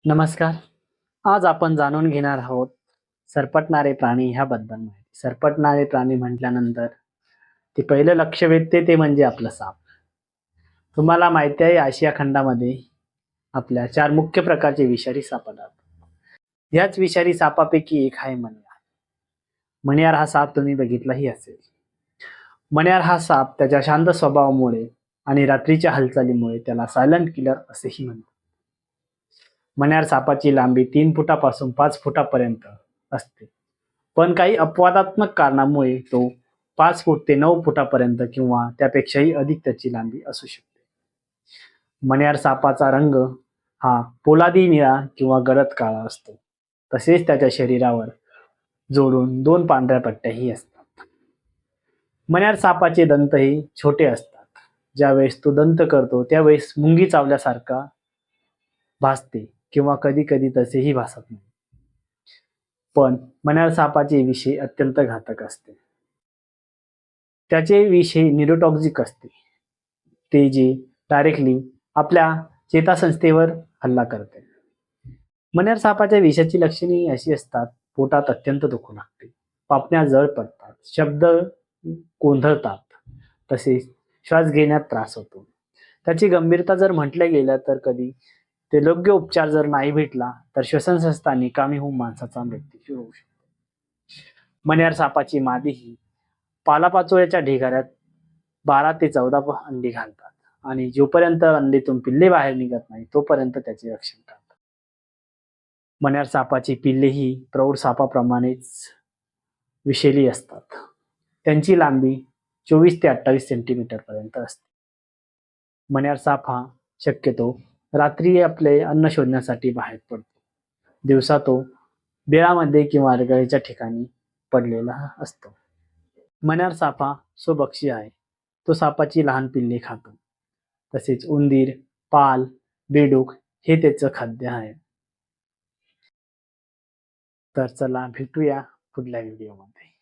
नमस्कार. आज आपण जाणून घेणार आहोत सरपटणारे प्राणी ह्याबद्दल माहिती. सरपटणारे प्राणी म्हटल्यानंतर ते पहिलं लक्ष वेधते ते म्हणजे आपलं साप. तुम्हाला माहिती आहे आशिया खंडामध्ये आपल्या 4 मुख्य प्रकारचे विषारी साप आढळतात. याच विषारी सापापैकी एक आहे मण्यार. मण्यार हा साप तुम्ही बघितलाही असेल. मण्यार हा साप त्याच्या शांत स्वभावामुळे आणि रात्रीच्या हालचालीमुळे त्याला सायलेंट किलर असेही म्हणतात. मण्यार सापाची लांबी 3 फुटापासून 5 फुटापर्यंत असते. पण काही अपवादात्मक कारणामुळे तो 5 फूट ते 9 फुटापर्यंत किंवा त्यापेक्षाही अधिक त्याची लांबी असू शकते. मण्यार सापाचा रंग हा पोलादी निळा किंवा गडद काळा असतो. तसेच त्याच्या शरीरावर जोडून 2 पांढऱ्या पट्ट्याही असतात. मण्यार सापाचे दंतही छोटे असतात. ज्यावेळेस तो दंत करतो त्यावेळेस मुंगी चावल्यासारखा भासते किंवा कधी कधी तसेही भासत नाही. पण मण्यार सापाचे विषय अत्यंत घातक असते. त्याचे विषय न्यूरोटॉक्सिक असते. ते जे डायरेक्टली आपल्या चेतासंस्थेवर हल्ला करते. मण्यार सापाच्या विषाची लक्षणे अशी असतात: पोटात अत्यंत दुखू लागते, पापण्या जळ पडतात, शब्द गोंधळतात, तसेच श्वास घेण्यात त्रास होतो. त्याची गंभीरता जर म्हटलं गेलं तर कधी ते योग्य उपचार जर नाही भेटला तर श्वसनसंस्था निकामी होऊन माणसाचा मृत्यू होऊ शकतो. मण्यार सापाची मादी ही पालापाचोळ्याच्या ढिगाऱ्यात 12 ते 14 अंडी घालतात आणि जोपर्यंत अंडीतून पिल्ले बाहेर निघत नाही तोपर्यंत त्याचे रक्षण करतात. मण्यार सापाची पिल्ले ही प्रौढ सापाप्रमाणेच विषैली असतात. त्यांची लांबी 24 ते 28 सेंटीमीटर पर्यंत असते. मण्यार साप हा शक्यतो रात्री आपले अन्न शोधण्यासाठी बाहेर पडतो. दिवसा तो बिळामध्ये किंवा अडगळीच्या ठिकाणी पडलेला असतो. मण्यार साप हा स्वभक्षी आहे. तो सापाची लहान पिल्ले खातो. तसेच उंदीर, पाल, बेडूक हे त्याचं खाद्य आहे. तर चला भेटूया पुढल्या व्हिडिओमध्ये.